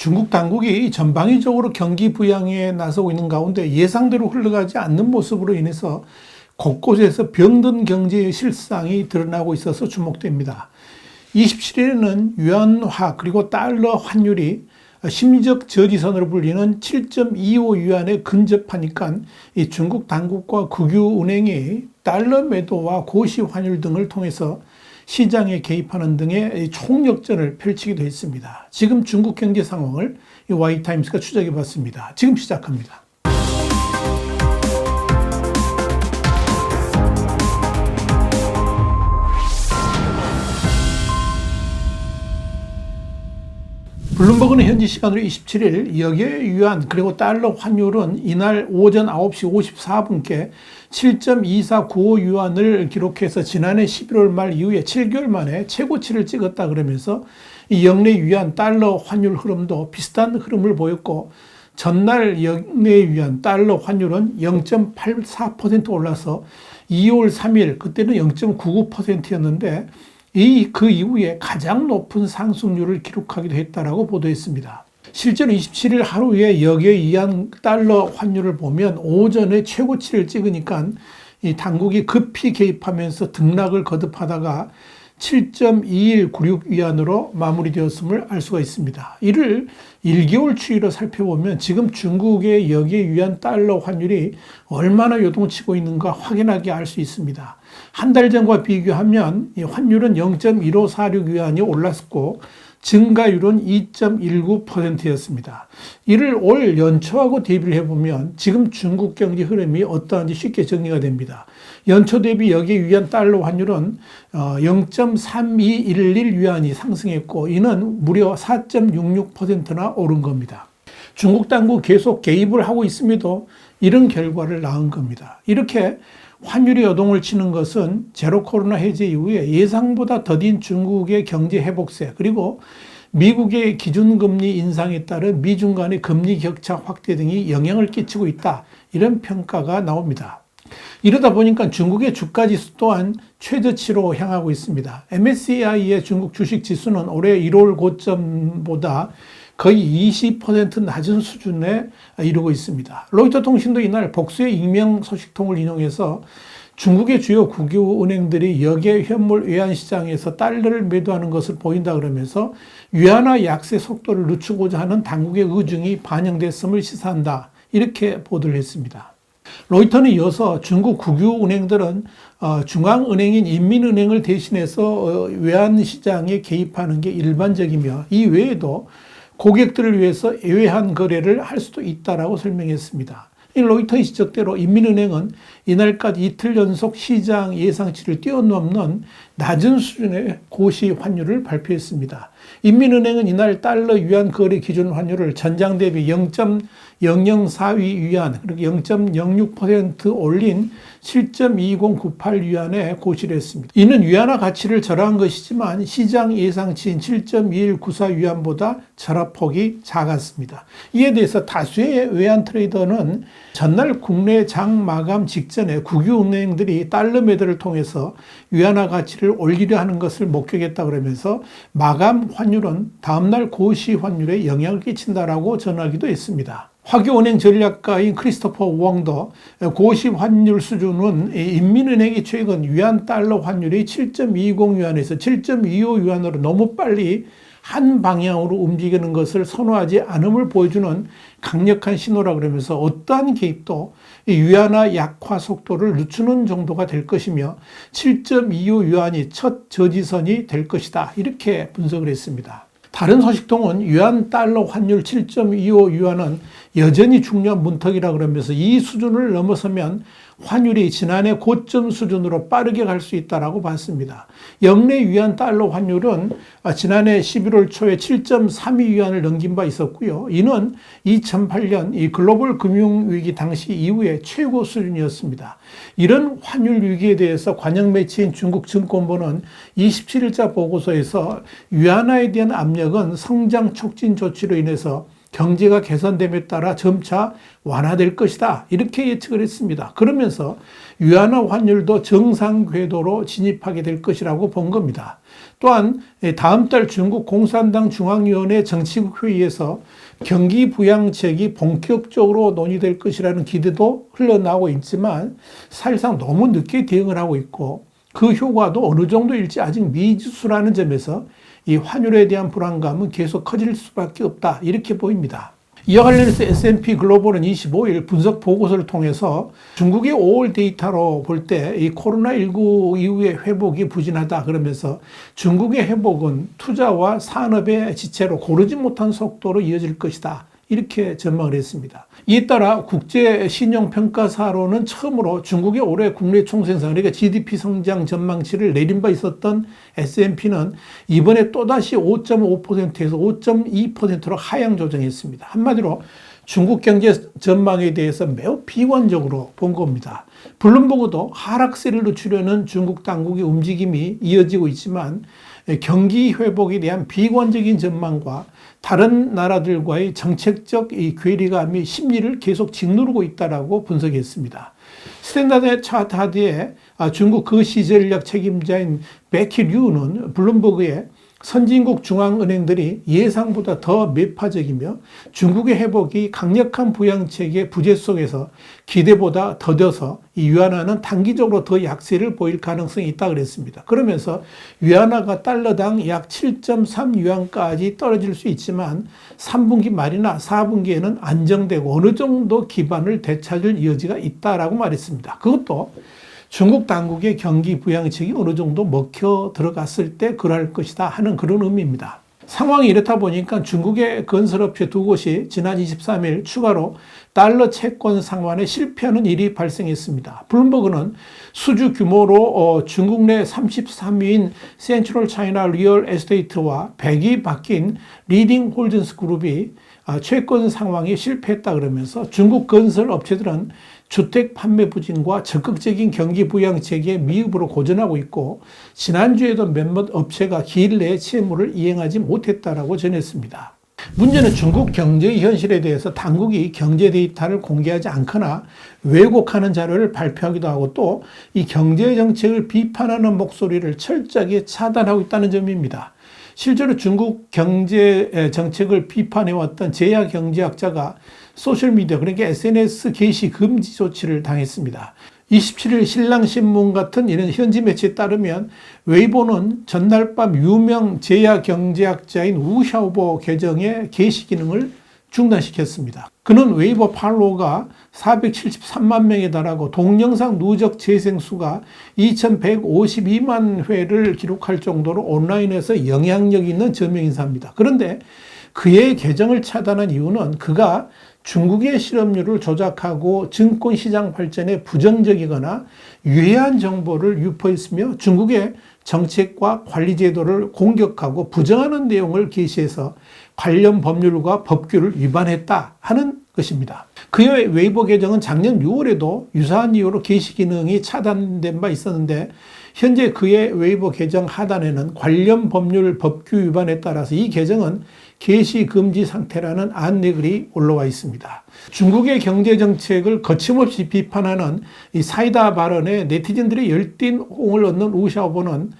중국 당국이 전방위적으로 경기 부양에 나서고 있는 가운데 예상대로 흘러가지 않는 모습으로 인해서 곳곳에서 병든 경제의 실상이 드러나고 있어서 주목됩니다. 27일에는 유안화 그리고 달러 환율이 심리적 저지선으로 불리는 7.25 유안에 근접하니까 이 중국 당국과 국유은행이 달러 매도와 고시 환율 등을 통해서 시장에 개입하는 등의 총력전을 펼치기도 했습니다. 지금 중국 경제 상황을 Y타임스가 추적해 봤습니다. 지금 시작합니다. 블룸버그는 현지 시간으로 27일 여기의 유안 그리고 달러 환율은 이날 오전 9시 54분께 7.2495 유안을 기록해서 지난해 11월 말 이후에 7개월 만에 최고치를 찍었다 그러면서 이 영내 유안 달러 환율 흐름도 비슷한 흐름을 보였고 전날 영내 유안 달러 환율은 0.84% 올라서 2월 3일 그때는 0.99%였는데 그 이후에 가장 높은 상승률을 기록하기도 했다라고 보도했습니다. 실제로 27일 하루에 여기의 이안 달러 환율을 보면 오전에 최고치를 찍으니까 이 당국이 급히 개입하면서 등락을 거듭하다가 7.2196 위안으로 마무리되었음을 알 수가 있습니다. 이를 1개월 추이로 살펴보면 지금 중국의 여기의 위안 달러 환율이 얼마나 요동치고 있는가 확인하게 할 수 있습니다. 한 달 전과 비교하면 이 환율은 0.1546 위안이 올랐고 증가율은 2.19%였습니다. 이를 올 연초하고 대비를 해보면 지금 중국 경제 흐름이 어떠한지 쉽게 정리가 됩니다. 연초 대비 여기 위안 달러 환율은 0.3211 위안이 상승했고 이는 무려 4.66%나 오른 겁니다. 중국 당국 계속 개입을 하고 있음에도 이런 결과를 낳은 겁니다. 이렇게 환율이 여동을 치는 것은 제로 코로나 해제 이후에 예상보다 더딘 중국의 경제 회복세 그리고 미국의 기준금리 인상에 따른 미중 간의 금리 격차 확대 등이 영향을 끼치고 있다. 이런 평가가 나옵니다. 이러다 보니까 중국의 주가지수 또한 최저치로 향하고 있습니다. MSCI의 중국 주식 지수는 올해 1월 고점보다 거의 20% 낮은 수준에 이르고 있습니다. 로이터 통신도 이날 복수의 익명 소식통을 인용해서 중국의 주요 국유은행들이 역의 현물 외환시장에서 달러를 매도하는 것을 보인다 그러면서 위안화 약세 속도를 늦추고자 하는 당국의 의중이 반영됐음을 시사한다. 이렇게 보도를 했습니다. 로이터는 이어서 중국 국유은행들은 중앙은행인 인민은행을 대신해서 외환시장에 개입하는 게 일반적이며 이 외에도 고객들을 위해서 애매한 거래를 할 수도 있다라고 설명했습니다. 이 로이터의 지적대로 인민은행은 이날까지 이틀 연속 시장 예상치를 뛰어넘는 낮은 수준의 고시 환율을 발표했습니다. 인민은행은 이날 달러 위안 거래 기준 환율을 전장 대비 0.0042 위안, 그리고 0.06% 올린 7.2098 위안에 고시를 했습니다. 이는 위안화 가치를 절하한 것이지만 시장 예상치인 7.2194 위안보다 절하폭이 작았습니다. 이에 대해서 다수의 외환 트레이더는 전날 국내 장 마감 직전에 국유은행들이 달러 매도를 통해서 위안화 가치를 올리려 하는 것을 목격했다 그러면서 마감 환율은 다음날 고시 환율에 영향을 끼친다라고 전하기도 했습니다. 화교은행 전략가인 크리스토퍼 왕도 고시 환율 수준은 인민은행이 최근 위안 달러 환율이 7.20 위안에서 7.25 위안으로 너무 빨리 한 방향으로 움직이는 것을 선호하지 않음을 보여주는 강력한 신호라 그러면서 어떠한 개입도 위안화 약화 속도를 늦추는 정도가 될 것이며 7.25 위안이 첫 저지선이 될 것이다. 이렇게 분석을 했습니다. 다른 소식통은 위안 달러 환율 7.25 위안은 여전히 중요한 문턱이라 그러면서 이 수준을 넘어서면 환율이 지난해 고점 수준으로 빠르게 갈 수 있다라고 봤습니다. 영내 위안 달러 환율은 지난해 11월 초에 7.32 위안을 넘긴 바 있었고요. 이는 2008년 이 글로벌 금융위기 당시 이후에 최고 수준이었습니다. 이런 환율 위기에 대해서 관영 매체인 중국 증권보는 27일자 보고서에서 위안화에 대한 압력은 성장 촉진 조치로 인해서 경제가 개선됨에 따라 점차 완화될 것이다. 이렇게 예측을 했습니다. 그러면서 위안화 환율도 정상 궤도로 진입하게 될 것이라고 본 겁니다. 또한 다음 달 중국 공산당 중앙위원회 정치국 회의에서 경기 부양책이 본격적으로 논의될 것이라는 기대도 흘러나오고 있지만 사실상 너무 늦게 대응을 하고 있고 그 효과도 어느 정도일지 아직 미지수라는 점에서 이 환율에 대한 불안감은 계속 커질 수밖에 없다. 이렇게 보입니다. 이와 관련해서 S&P 글로벌은 25일 분석 보고서를 통해서 중국의 5월 데이터로 볼 때 이 코로나19 이후의 회복이 부진하다 그러면서 중국의 회복은 투자와 산업의 지체로 고르지 못한 속도로 이어질 것이다. 이렇게 전망을 했습니다. 이에 따라 국제신용평가사로는 처음으로 중국의 올해 국내 총생산, 그러니까 GDP 성장 전망치를 내린 바 있었던 S&P는 이번에 또다시 5.5%에서 5.2%로 하향 조정했습니다. 한마디로 중국 경제 전망에 대해서 매우 비관적으로 본 겁니다. 블룸버그도 하락세를 늦추려는 중국 당국의 움직임이 이어지고 있지만 경기 회복에 대한 비관적인 전망과 다른 나라들과의 정책적 이 괴리감이 심리를 계속 짓누르고 있다라고 분석했습니다. 스탠다드 차트의 중국 거시전략 책임자인 베키 류는 블룸버그에 선진국 중앙은행들이 예상보다 더 매파적이며 중국의 회복이 강력한 부양책의 부재 속에서 기대보다 더뎌서 이 위안화는 단기적으로 더 약세를 보일 가능성이 있다 그랬습니다. 그러면서 위안화가 달러당 약 7.3유안까지 떨어질 수 있지만 3분기 말이나 4분기에는 안정되고 어느 정도 기반을 되찾을 여지가 있다라고 말했습니다. 그것도 중국 당국의 경기 부양책이 어느 정도 먹혀 들어갔을 때 그럴 것이다 하는 그런 의미입니다. 상황이 이렇다 보니까 중국의 건설업체 두 곳이 지난 23일 추가로 달러 채권 상환에 실패하는 일이 발생했습니다. 블룸버그는 수주 규모로 중국 내 33위인 센트럴 차이나 리얼 에스테이트와 100이 바뀐 리딩 홀든스 그룹이 채권 상황에 실패했다 그러면서 중국 건설 업체들은 주택 판매 부진과 적극적인 경기 부양책의 미흡으로 고전하고 있고 지난주에도 몇몇 업체가 기일 내에 채무를 이행하지 못했다라고 전했습니다. 문제는 중국 경제의 현실에 대해서 당국이 경제 데이터를 공개하지 않거나 왜곡하는 자료를 발표하기도 하고 또 이 경제 정책을 비판하는 목소리를 철저하게 차단하고 있다는 점입니다. 실제로 중국 경제 정책을 비판해왔던 제야 경제학자가 소셜미디어, 그러니까 SNS 게시 금지 조치를 당했습니다. 27일 신랑신문 같은 이런 현지 매체에 따르면 웨이보는 전날 밤 유명 제야 경제학자인 우샤오보 계정의 게시 기능을 중단시켰습니다. 그는 웨이보 팔로워가 473만 명에 달하고 동영상 누적 재생수가 2152만 회를 기록할 정도로 온라인에서 영향력 있는 저명인사입니다. 그런데 그의 계정을 차단한 이유는 그가 중국의 실업률을 조작하고 증권시장 발전에 부정적이거나 유해한 정보를 유포했으며 중국의 정책과 관리 제도를 공격하고 부정하는 내용을 게시해서 관련 법률과 법규를 위반했다 하는 것입니다. 그의 웨이보 계정은 작년 6월에도 유사한 이유로 게시 기능이 차단된 바 있었는데 현재 그의 웨이보 계정 하단에는 관련 법률 법규 위반에 따라서 이 계정은 게시 금지 상태라는 안내글이 올라와 있습니다. 중국의 경제 정책을 거침없이 비판하는 이 사이다 발언에 네티즌들의 열띤 호응을 얻는 우샤오보는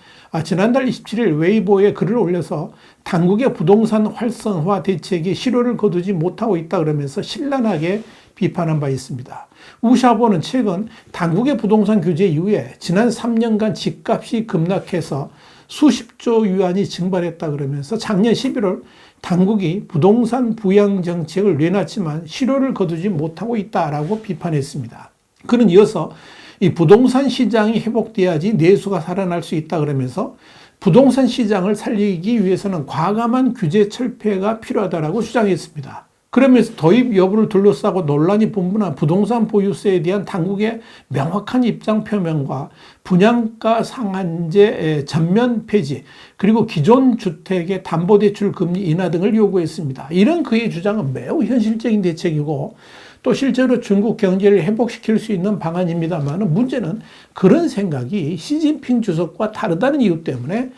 지난달 27일 웨이보에 글을 올려서 당국의 부동산 활성화 대책이 실효를 거두지 못하고 있다 그러면서 신랄하게 비판한 바 있습니다. 우샤오보는 최근 당국의 부동산 규제 이후에 지난 3년간 집값이 급락해서 수십조 유안이 증발했다 그러면서 작년 11월 당국이 부동산 부양 정책을 내놨지만 실효를 거두지 못하고 있다라고 비판했습니다. 그는 이어서 이 부동산 시장이 회복돼야지 내수가 살아날 수 있다 그러면서 부동산 시장을 살리기 위해서는 과감한 규제 철폐가 필요하다라고 주장했습니다. 그러면서 도입 여부를 둘러싸고 논란이 분분한 부동산 보유세에 대한 당국의 명확한 입장 표명과 분양가 상한제 전면 폐지, 그리고 기존 주택의 담보대출 금리 인하 등을 요구했습니다. 이런 그의 주장은 매우 현실적인 대책이고 또 실제로 중국 경제를 회복시킬 수 있는 방안입니다만 문제는 그런 생각이 시진핑 주석과 다르다는 이유 때문에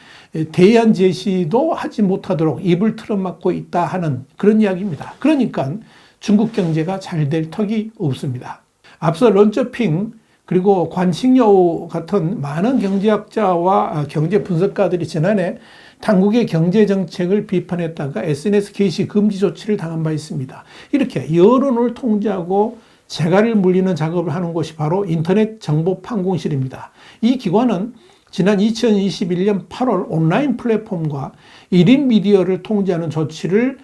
대안 제시도 하지 못하도록 입을 틀어막고 있다 하는 그런 이야기입니다. 그러니까 중국 경제가 잘 될 턱이 없습니다. 앞서 런처핑 그리고 관식여우 같은 많은 경제학자와 경제 분석가들이 지난해 당국의 경제정책을 비판했다가 SNS 게시 금지 조치를 당한 바 있습니다. 이렇게 여론을 통제하고 재갈을 물리는 작업을 하는 곳이 바로 인터넷 정보판공실입니다. 이 기관은 지난 2021년 8월 온라인 플랫폼과 1인 미디어를 통제하는 조치를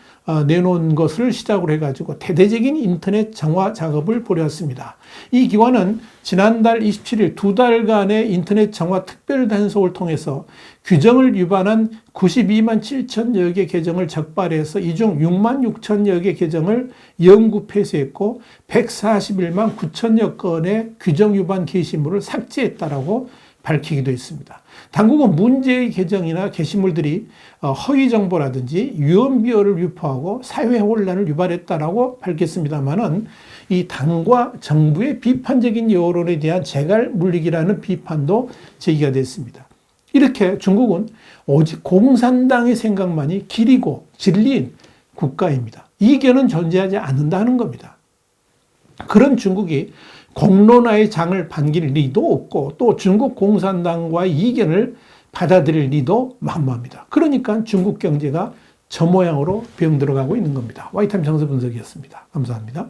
내놓은 것을 시작으로 해가지고 대대적인 인터넷 정화 작업을 벌였습니다. 이 기관은 지난달 27일 2달간의 인터넷 정화 특별 단속을 통해서 규정을 위반한 92만 7천여 개 계정을 적발해서 이 중 6만 6천여 개 계정을 영구 폐쇄했고 141만 9천여 건의 규정 위반 게시물을 삭제했다라고 밝히기도 했습니다. 당국은 문제의 계정이나 게시물들이 허위 정보라든지 위험 비어를 유포하고 사회 혼란을 유발했다라고 밝혔습니다만은 이 당과 정부의 비판적인 여론에 대한 재갈 물리기라는 비판도 제기가 됐습니다. 이렇게 중국은 오직 공산당의 생각만이 길이고 진리인 국가입니다. 이견은 존재하지 않는다는 겁니다. 그런 중국이 공론화의 장을 반길 리도 없고 또 중국 공산당과의 이견을 받아들일 리도 만무합니다. 그러니까 중국 경제가 저 모양으로 병들어가고 있는 겁니다. 와이타임 정세 분석이었습니다. 감사합니다.